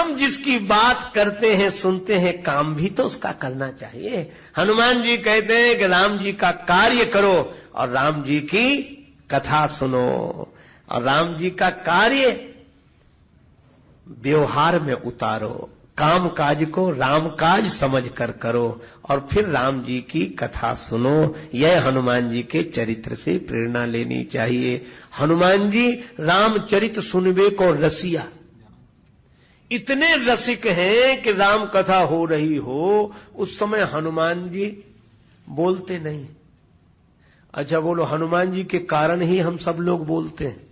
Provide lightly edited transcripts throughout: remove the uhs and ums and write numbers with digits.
हम जिसकी बात करते हैं सुनते हैं, काम भी तो उसका करना चाहिए। हनुमान जी कहते हैं कि राम जी का कार्य करो और राम जी की कथा सुनो, और राम जी का कार्य व्यवहार में उतारो, काम काज को राम काज समझ कर करो, और फिर राम जी की कथा सुनो। यह हनुमान जी के चरित्र से प्रेरणा लेनी चाहिए। हनुमान जी रामचरित सुनबे को रसिया, इतने रसिक हैं कि राम कथा हो रही हो उस समय हनुमान जी बोलते नहीं। अच्छा बोलो, हनुमान जी के कारण ही हम सब लोग बोलते हैं,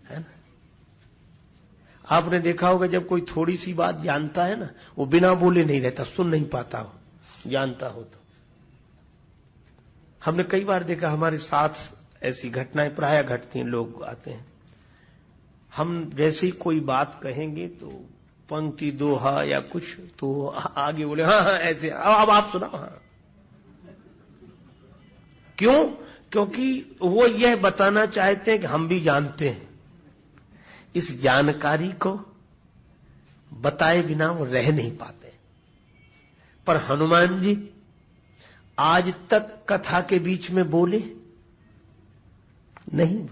है ना? आपने देखा होगा जब कोई थोड़ी सी बात जानता है ना, वो बिना बोले नहीं रहता, सुन नहीं पाता हो, जानता हो तो। हमने कई बार देखा, हमारे साथ ऐसी घटनाएं प्रायः घटती हैं, लोग आते हैं, हम जैसे ही कोई बात कहेंगे तो पंक्ति दोहा या कुछ तो आगे बोले हाँ हाँ ऐसे, अब आप सुनाओ। हाँ, क्यों? क्योंकि वो यह बताना चाहते हैं कि हम भी जानते हैं। इस जानकारी को बताए बिना वो रह नहीं पाते। पर हनुमान जी आज तक कथा के बीच में बोले नहीं,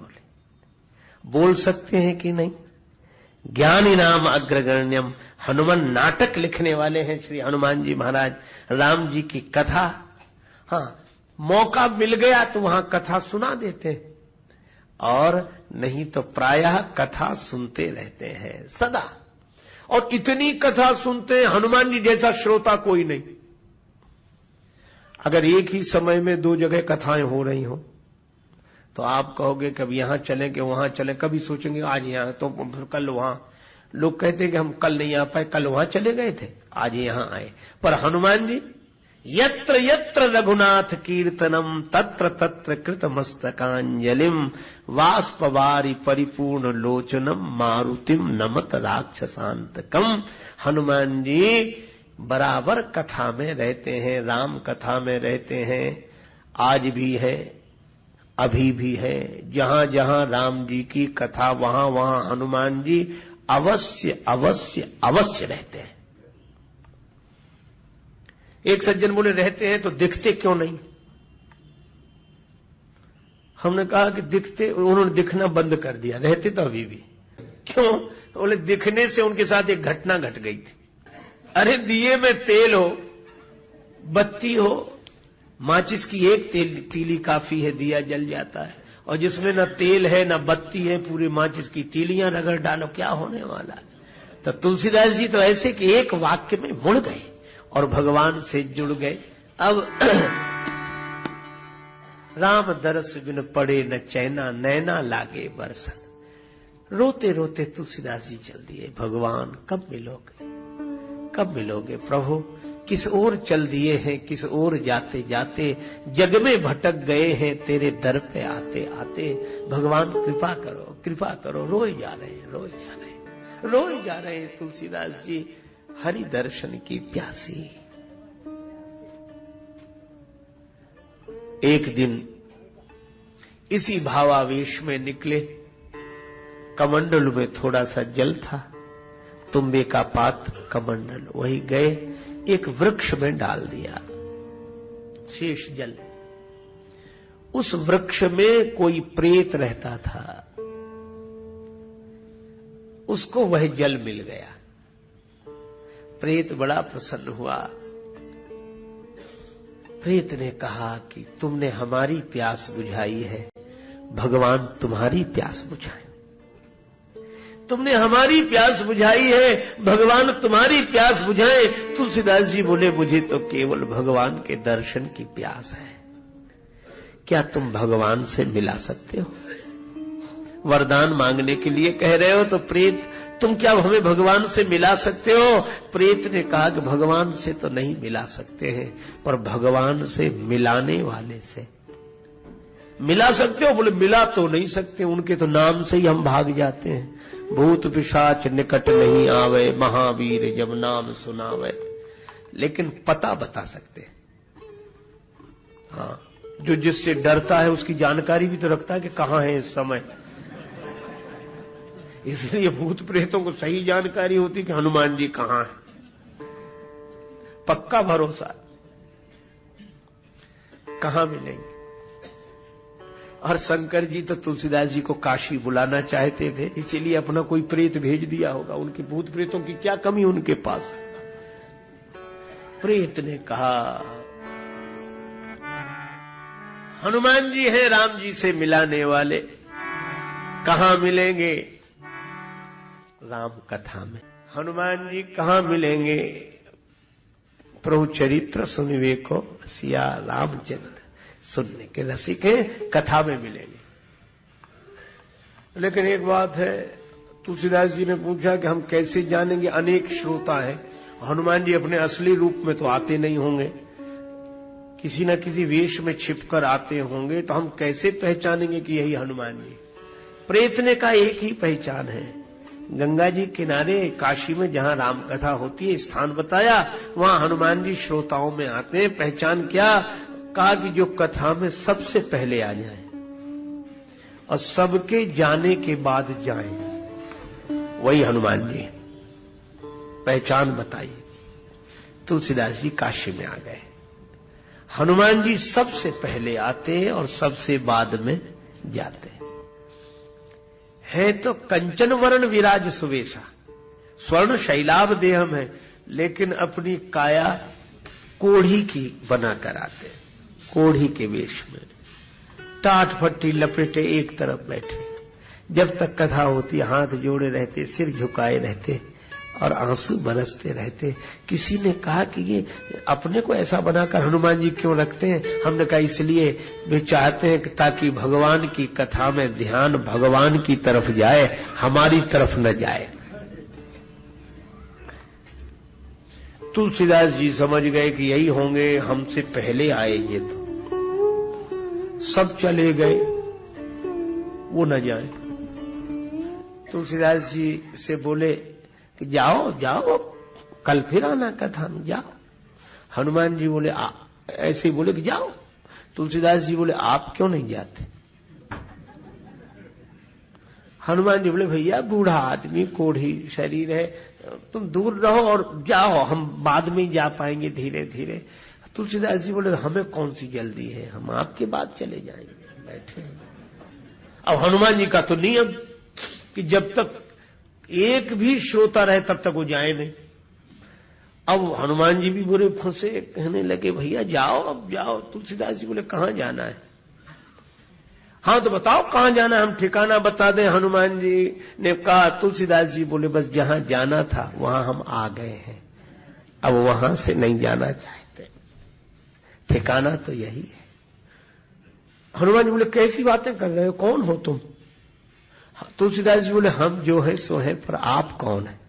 बोल सकते हैं कि नहीं? ज्ञानी नाम अग्रगण्यम, हनुमान नाटक लिखने वाले हैं श्री हनुमान जी महाराज। राम जी की कथा, हाँ, मौका मिल गया तो वहां कथा सुना देते हैं, और नहीं तो प्रायः कथा सुनते रहते हैं सदा। और इतनी कथा सुनते हैं, हनुमान जी जैसा श्रोता कोई नहीं। अगर एक ही समय में दो जगह कथाएं हो रही हो तो आप कहोगे कभी यहां चलें कि वहां चलें, कभी सोचेंगे आज यहां तो फिर कल वहां। लोग कहते हैं कि हम कल नहीं आ पाए, कल वहां चले गए थे, आज यहां आए। पर हनुमान जी यत्र यत्र रघुनाथ कीर्तनम तत्र तत्र कृत मस्तकांजलिम वाष्पवारी परिपूर्ण लोचनम मारुतिम नमत राक्षसांतकम। हनुमान जी बराबर कथा में रहते हैं, राम कथा में रहते हैं। आज भी है, अभी भी है, जहां जहां राम जी की कथा वहां वहां हनुमान जी अवश्य अवश्य अवश्य रहते हैं। एक सज्जन बोले रहते हैं तो दिखते क्यों नहीं? हमने कहा कि दिखते, उन्होंने दिखना बंद कर दिया, रहते तो अभी भी। क्यों? बोले दिखने से उनके साथ एक घटना घट गई थी। अरे दिए में तेल हो, बत्ती हो, माचिस की एक तीली काफी है, दिया जल जाता है। और जिसमें न तेल है न बत्ती है, पूरी माचिस की तीलियां रगड़ डालो, क्या होने वाला है? तो तुलसीदास जी तो ऐसे कि एक वाक्य में मुड़ गए और भगवान से जुड़ गए। अब राम दरस बिन पड़े न चैना, नैना लागे बरसन। रोते रोते तुलसीदास जी चल दिए, भगवान कब मिलोगे, कब मिलोगे प्रभु? किस ओर चल दिए हैं, किस ओर जाते जाते जग में भटक गए हैं, तेरे दर पे आते आते। भगवान कृपा करो, कृपा करो। रोए जा रहे हैं, रोए जा रहे हैं, रोए जा रहे हैं तुलसीदास जी, हरि दर्शन की प्यासी। एक दिन इसी भावावेश में निकले, कमंडल में थोड़ा सा जल था, तुम्बे का पात्र कमंडल, वही गए एक वृक्ष में डाल दिया शेष जल। उस वृक्ष में कोई प्रेत रहता था, उसको वह जल मिल गया। प्रेत बड़ा प्रसन्न हुआ। प्रेत ने कहा कि तुमने हमारी प्यास बुझाई है, भगवान तुम्हारी प्यास बुझाए। तुमने हमारी प्यास बुझाई है, भगवान तुम्हारी प्यास बुझाए। तुलसीदास जी बोले मुझे तो केवल भगवान के दर्शन की प्यास है। क्या तुम भगवान से मिला सकते हो? वरदान मांगने के लिए कह रहे हो तो प्रेत, तुम क्या हमें भगवान से मिला सकते हो? प्रेत ने कहा कि भगवान से तो नहीं मिला सकते हैं, पर भगवान से मिलाने वाले से मिला सकते हो। बोले मिला तो नहीं सकते, उनके तो नाम से ही हम भाग जाते हैं। भूत पिशाच निकट नहीं आवे, महावीर जब नाम सुनावे। लेकिन पता बता सकते हैं। हाँ, जो जिससे डरता है उसकी जानकारी भी तो रखता है कि कहां है इस समय। इसलिए भूत प्रेतों को सही जानकारी होती कि हनुमान जी कहां हैं। पक्का भरोसा, कहां मिलेंगे। और शंकर जी तो तुलसीदास जी को काशी बुलाना चाहते थे, इसीलिए अपना कोई प्रेत भेज दिया होगा। उनकी भूत प्रेतों की क्या कमी उनके पास। प्रेत ने कहा हनुमान जी हैं राम जी से मिलाने वाले, कहां मिलेंगे? राम कथा में। हनुमान जी कहां मिलेंगे? प्रभु चरित्र सुनिवे को सिया रामचंद्र, सुनने के रसिक हैं, कथा में मिलेंगे। लेकिन एक बात है, तुलसीदास जी ने पूछा कि हम कैसे जानेंगे? अनेक श्रोता है, हनुमान जी अपने असली रूप में तो आते नहीं होंगे, किसी न किसी वेश में छिपकर आते होंगे, तो हम कैसे पहचानेंगे कि यही हनुमान जी? प्रेत ने का एक ही पहचान है, गंगा जी किनारे काशी में जहां राम कथा होती है स्थान बताया, वहां हनुमान जी श्रोताओं में आते हैं। पहचान क्या? कहा कि जो कथा में सबसे पहले आ जाए और सबके जाने के बाद जाए, वही हनुमान जी। पहचान बताई। तुलसीदास जी काशी में आ गए। हनुमान जी सबसे पहले आते हैं और सबसे बाद में जाते हैं। तो कंचन वर्ण विराज सुवेशा, स्वर्ण शैलाभ देहम है, लेकिन अपनी काया कोढ़ी की बनाकर आते हैं। कोढ़ी के वेश में टाट फट्टी लपेटे एक तरफ बैठे, जब तक कथा होती हाथ जोड़े रहते, सिर झुकाए रहते और आंसू बरसते रहते। किसी ने कहा कि ये अपने को ऐसा बनाकर हनुमान जी क्यों रखते हैं? हमने कहा इसलिए वे चाहते हैं कि ताकि भगवान की कथा में ध्यान भगवान की तरफ जाए, हमारी तरफ न जाए। तुलसीदास जी समझ गए कि यही होंगे, हमसे पहले आए ये तो। सब चले गए, वो न जाए। तुलसीदास जी से बोले कि जाओ जाओ, कल फिर आना कथा में, जाओ। हनुमान जी बोले ऐसे ही बोले कि जाओ। तुलसीदास जी बोले आप क्यों नहीं जाते? हनुमान जी बोले भैया बूढ़ा आदमी, कोढ़ी शरीर है, तुम दूर रहो और जाओ, हम बाद में जा पाएंगे धीरे धीरे। तुलसीदास जी बोले हमें कौन सी जल्दी है, हम आपके बाद चले जाएंगे, बैठे। अब हनुमान जी का तो नियम कि जब तक एक भी श्रोता रहे तब तक वो जाए नहीं। अब हनुमान जी भी बुरे फंसे, कहने लगे भैया जाओ, अब जाओ। तुलसीदास जी बोले कहां जाना है? हाँ तो बताओ कहां जाना है, हम ठिकाना बता दें। हनुमान जी ने कहा, तुलसीदास जी बोले बस जहां जाना था वहां हम आ गए हैं, अब वहां से नहीं जाना चाहते, ठिकाना तो यही है। हनुमान जी बोले कैसी बातें कर रहे हो, कौन हो तुम? तुलसीदास जी बोले हम जो है सो है, पर आप कौन है?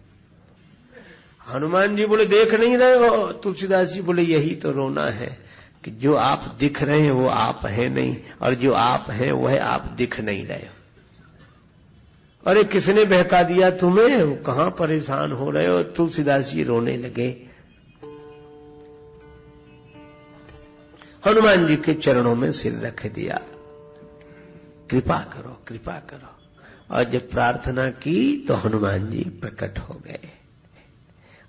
हनुमान जी बोले देख नहीं रहे हो? तुलसीदास जी बोले यही तो रोना है कि जो आप दिख रहे हैं वो आप है नहीं, और जो आप हैं वह आप दिख नहीं रहे हो। अरे किसने बहका दिया तुम्हें, कहां परेशान हो रहे हो? तुलसीदास जी रोने लगे। हनुमान जी के चरणों में सिर रख दिया, कृपा करो कृपा करो। और जब प्रार्थना की तो हनुमान जी प्रकट हो गए,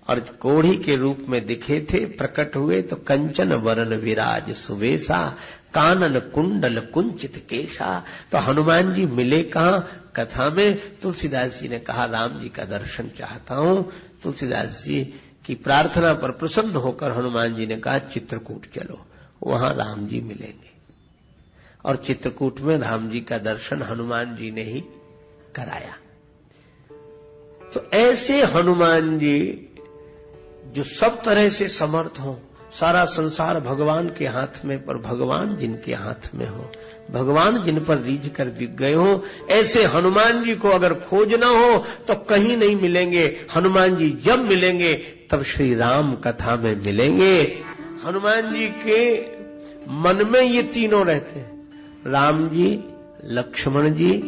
और कोढ़ी के रूप में दिखे थे, प्रकट हुए तो कंचन वरण विराज सुवेशा, कानन कुंडल कुंचित केशा। तो हनुमान जी मिले कहां? कथा में। तुलसीदास जी ने कहा राम जी का दर्शन चाहता हूं। तुलसीदास जी की प्रार्थना पर प्रसन्न होकर हनुमान जी ने कहा चित्रकूट चलो, वहां राम जी मिलेंगे। और चित्रकूट में राम जी का दर्शन हनुमान जी ने ही कराया। तो ऐसे हनुमान जी जो सब तरह से समर्थ हो, सारा संसार भगवान के हाथ में, पर भगवान जिनके हाथ में हो, भगवान जिन पर रीझ कर बिक गए हो, ऐसे हनुमान जी को अगर खोजना हो तो कहीं नहीं मिलेंगे। हनुमान जी जब मिलेंगे तब श्री राम कथा में मिलेंगे। हनुमान जी के मन में ये तीनों रहते हैं, राम जी, लक्ष्मण जी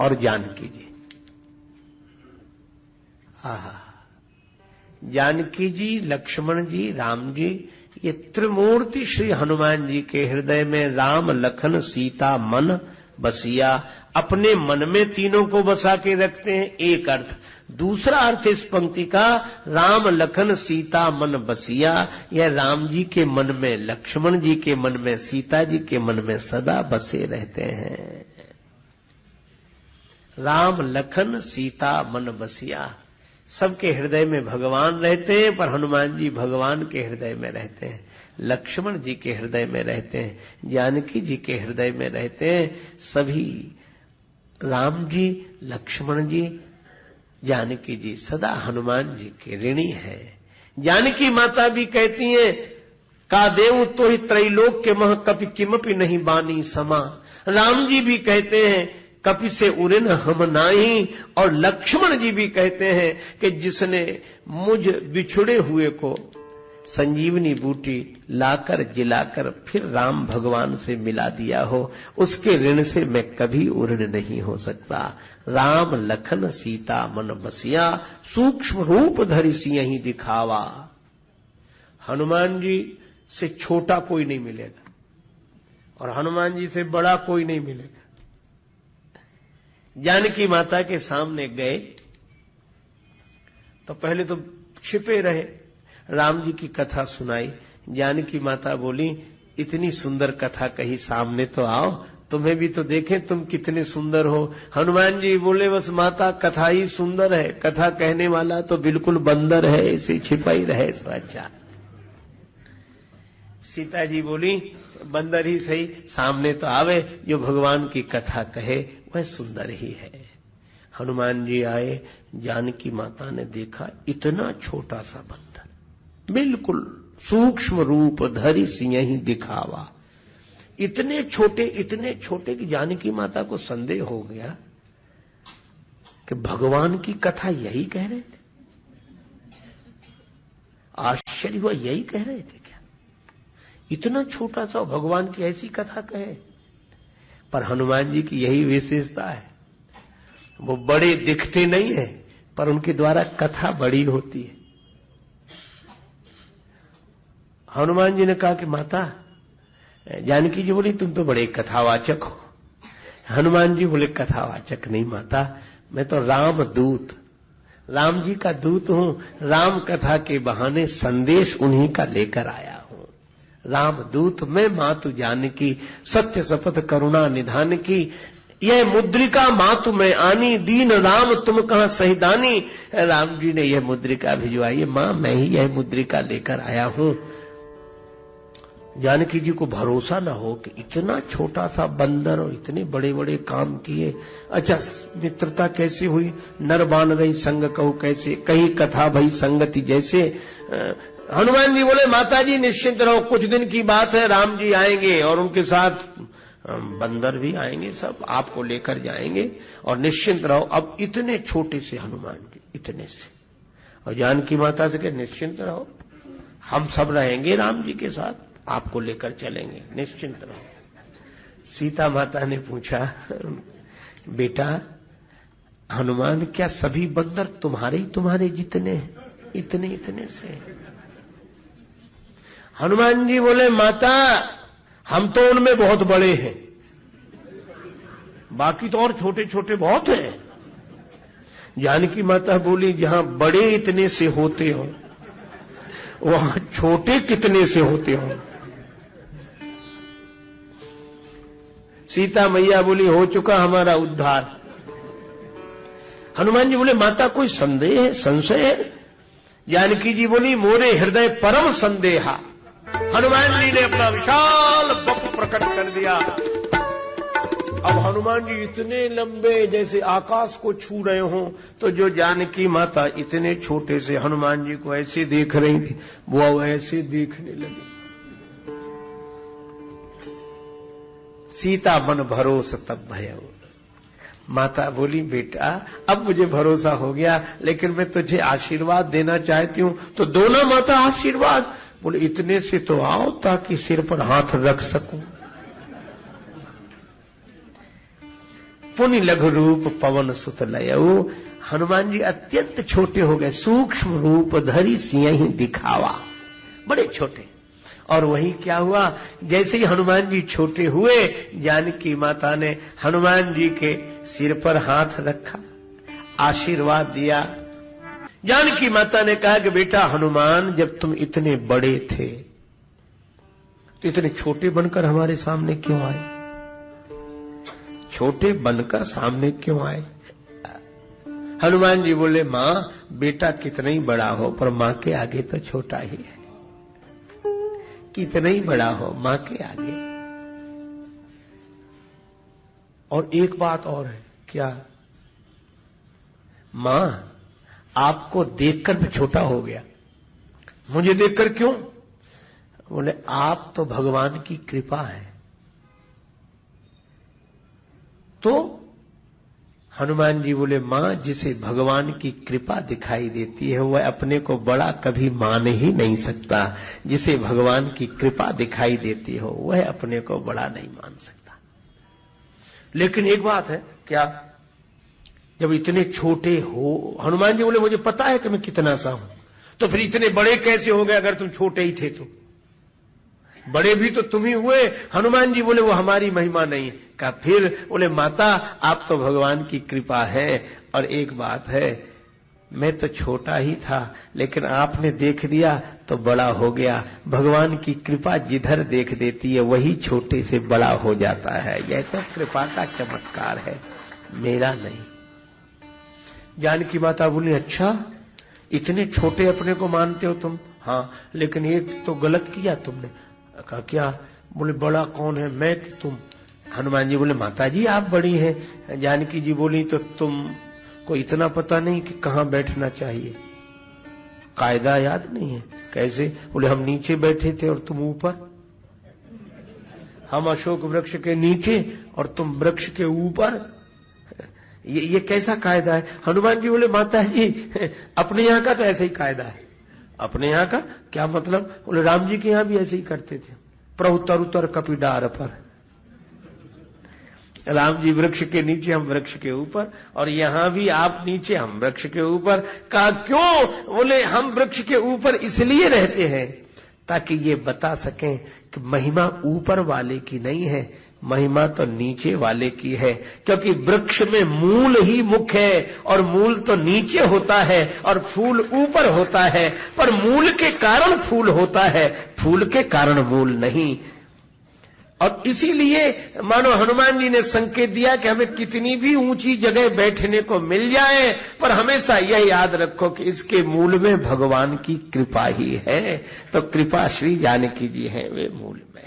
और जानकी जी। आहा, जानकी जी, लक्ष्मण जी, राम जी, ये त्रिमूर्ति श्री हनुमान जी के हृदय में राम लखन सीता मन बसिया। अपने मन में तीनों को बसा के रखते हैं, एक अर्थ। दूसरा अर्थ इस पंक्ति का, राम लखन सीता मन बसिया, यह राम जी के मन में, लक्ष्मण जी के मन में, सीता जी के मन में सदा बसे रहते हैं। राम लखन सीता मन बसिया, सबके हृदय में भगवान रहते हैं, पर हनुमान जी भगवान के हृदय में रहते हैं, लक्ष्मण जी के हृदय में रहते हैं, जानकी जी के हृदय में रहते हैं। सभी राम जी, लक्ष्मण जी, जानकी जी सदा हनुमान जी के ऋणी है। जानकी माता भी कहती हैं, का देव तो ही त्रैलोक के मह कपि किमपि नहीं बानी समा। राम जी भी कहते हैं, कपि से उरिन हम नाही, और लक्ष्मण जी भी कहते हैं कि जिसने मुझ बिछुड़े हुए को संजीवनी बूटी लाकर जिलाकर फिर राम भगवान से मिला दिया हो, उसके ऋण से मैं कभी उऋण नहीं हो सकता। राम लखन सीता मन बसिया, सूक्ष्म रूप धरि सियहि दिखावा। हनुमान जी से छोटा कोई नहीं मिलेगा और हनुमान जी से बड़ा कोई नहीं मिलेगा। जानकी माता के सामने गए तो पहले तो छिपे रहे, राम जी की कथा सुनाई। जानकी माता बोली, इतनी सुंदर कथा कही, सामने तो आओ, तुम्हें भी तो देखें तुम कितने सुंदर हो। हनुमान जी बोले, बस माता कथा ही सुंदर है, कथा कहने वाला तो बिल्कुल बंदर है, इसे छिपा ही रहे सो अच्छा। सीता जी बोली, बंदर ही सही, सामने तो आवे, जो भगवान की कथा कहे वह सुंदर ही है। हनुमान जी आए, जानकी माता ने देखा इतना छोटा सा बंदर, बिल्कुल सूक्ष्म रूप धरि सियहि दिखावा। इतने छोटे कि जानकी माता को संदेह हो गया कि भगवान की कथा यही कह रहे थे। आश्चर्य हुआ, यही कह रहे थे क्या? इतना छोटा सा भगवान की ऐसी कथा कहे। पर हनुमान जी की यही विशेषता है, वो बड़े दिखते नहीं है, पर उनके द्वारा कथा बड़ी होती है। हनुमान जी ने कहा कि माता, जानकी जी बोली, तुम तो बड़े कथावाचक हो। हनुमान जी बोले, कथावाचक नहीं माता, मैं तो राम दूत, राम जी का दूत हूं। राम कथा के बहाने संदेश उन्हीं का लेकर आया हूं। राम दूत मैं मातु जानकी, सत्य शपथ करुणा निधान की। यह मुद्रिका मातु में आनी, दीन राम तुम कहां सहिदानी। राम जी ने यह मुद्रिका भिजवाई, मां मैं ही यह मुद्रिका लेकर आया हूं। जानकी जी को भरोसा न हो कि इतना छोटा सा बंदर और इतने बड़े बड़े काम किए। अच्छा, मित्रता कैसे हुई? नर बान रही संग कहू कैसे, कहीं कथा भई संगति जैसे। हनुमान जी बोले, माता जी निश्चिंत रहो, कुछ दिन की बात है, राम जी आएंगे और उनके साथ बंदर भी आएंगे, सब आपको लेकर जाएंगे और निश्चिंत रहो। अब इतने छोटे से हनुमान जी, इतने से, और जानकी माता से कहे, निश्चिंत रहो, हम सब रहेंगे राम जी के साथ, आपको लेकर चलेंगे, निश्चिंत रहो। सीता माता ने पूछा, बेटा हनुमान, क्या सभी बंदर तुम्हारे जितने हैं? इतने से? हनुमान जी बोले, माता हम तो उनमें बहुत बड़े हैं, बाकी तो और छोटे छोटे बहुत हैं। जानकी माता बोली, जहां बड़े इतने से होते हो, वहां छोटे कितने से होते हो? सीता मैया बोली, हो चुका हमारा उद्धार। हनुमान जी बोले, माता कोई संदेह है, संशय है? जानकी जी बोली, मोरे हृदय परम संदेहा। हनुमान जी ने अपना विशाल बप प्रकट कर दिया। अब हनुमान जी इतने लंबे, जैसे आकाश को छू रहे हों, तो जो जानकी माता इतने छोटे से हनुमान जी को ऐसे देख रही थी, वो ऐसे देखने लगी। सीता मन भरोस तब भयो। माता बोली, बेटा अब मुझे भरोसा हो गया, लेकिन मैं तुझे आशीर्वाद देना चाहती हूं। तो दो ना माता आशीर्वाद। बोले, इतने से तो आओ ताकि सिर पर हाथ रख सकूं। पुनि लघु रूप पवन सुत लयऊ। हनुमान जी अत्यंत छोटे हो गए, सूक्ष्म रूप धरि सियहि दिखावा, बड़े छोटे। और वही क्या हुआ, जैसे ही हनुमान जी छोटे हुए, जानकी माता ने हनुमान जी के सिर पर हाथ रखा, आशीर्वाद दिया। जानकी माता ने कहा कि बेटा हनुमान, जब तुम इतने बड़े थे तो इतने छोटे बनकर हमारे सामने क्यों आए? छोटे बनकर सामने क्यों आए? हनुमान जी बोले, मां, बेटा कितना ही बड़ा हो पर मां के आगे तो छोटा ही है। कितना ही बड़ा हो मां के आगे। और एक बात और है, क्या? मां, आपको देखकर भी छोटा हो गया। मुझे देखकर क्यों? बोले, आप तो भगवान की कृपा है। तो हनुमान जी बोले, मां, जिसे भगवान की कृपा दिखाई देती है वह अपने को बड़ा कभी मान ही नहीं सकता। जिसे भगवान की कृपा दिखाई देती हो वह अपने को बड़ा नहीं मान सकता। लेकिन एक बात है, क्या? जब इतने छोटे हो, हनुमान जी बोले, मुझे पता है कि मैं कितना सा हूं, तो फिर इतने बड़े कैसे हो गए अगर तुम छोटे ही थे तो? बड़े भी तो तुम ही हुए। हनुमान जी बोले, वो हमारी महिमा नहीं। कहा फिर? बोले, माता, आप तो भगवान की कृपा है। और एक बात है, मैं तो छोटा ही था लेकिन आपने देख दिया तो बड़ा हो गया। भगवान की कृपा जिधर देख देती है वही छोटे से बड़ा हो जाता है। यह तो कृपा का चमत्कार है, मेरा नहीं। जानकी माता बोली, अच्छा, इतने छोटे अपने को मानते हो तुम? हाँ, लेकिन एक तो गलत किया तुमने। कहा क्या? बोले, बड़ा कौन है, मैं कि तुम? हनुमान जी बोले, माता जी आप बड़ी हैं। जानकी जी बोली, तो तुम को इतना पता नहीं कि कहां बैठना चाहिए? कायदा याद नहीं है? कैसे? बोले, हम नीचे बैठे थे और तुम ऊपर। हम अशोक वृक्ष के नीचे और तुम वृक्ष के ऊपर। ये कैसा कायदा है? हनुमान जी बोले, माता जी अपने यहां का तो ऐसा ही कायदा है। अपने यहां का क्या मतलब? बोले, राम जी के यहां भी ऐसे ही करते थे, प्रउतर उतर कपिडार पर। राम जी वृक्ष के नीचे, हम वृक्ष के ऊपर, और यहां भी आप नीचे, हम वृक्ष के ऊपर। कहा क्यों? बोले, हम वृक्ष के ऊपर इसलिए रहते हैं ताकि ये बता सकें कि महिमा ऊपर वाले की नहीं है, महिमा तो नीचे वाले की है। क्योंकि वृक्ष में मूल ही मुख्य है और मूल तो नीचे होता है और फूल ऊपर होता है। पर मूल के कारण फूल होता है, फूल के कारण मूल नहीं। और इसीलिए मानो हनुमान जी ने संकेत दिया कि हमें कितनी भी ऊंची जगह बैठने को मिल जाए पर हमेशा यह याद रखो कि इसके मूल में भगवान की कृपा ही है। तो कृपा श्री जानकी जी हैं, वे मूल में।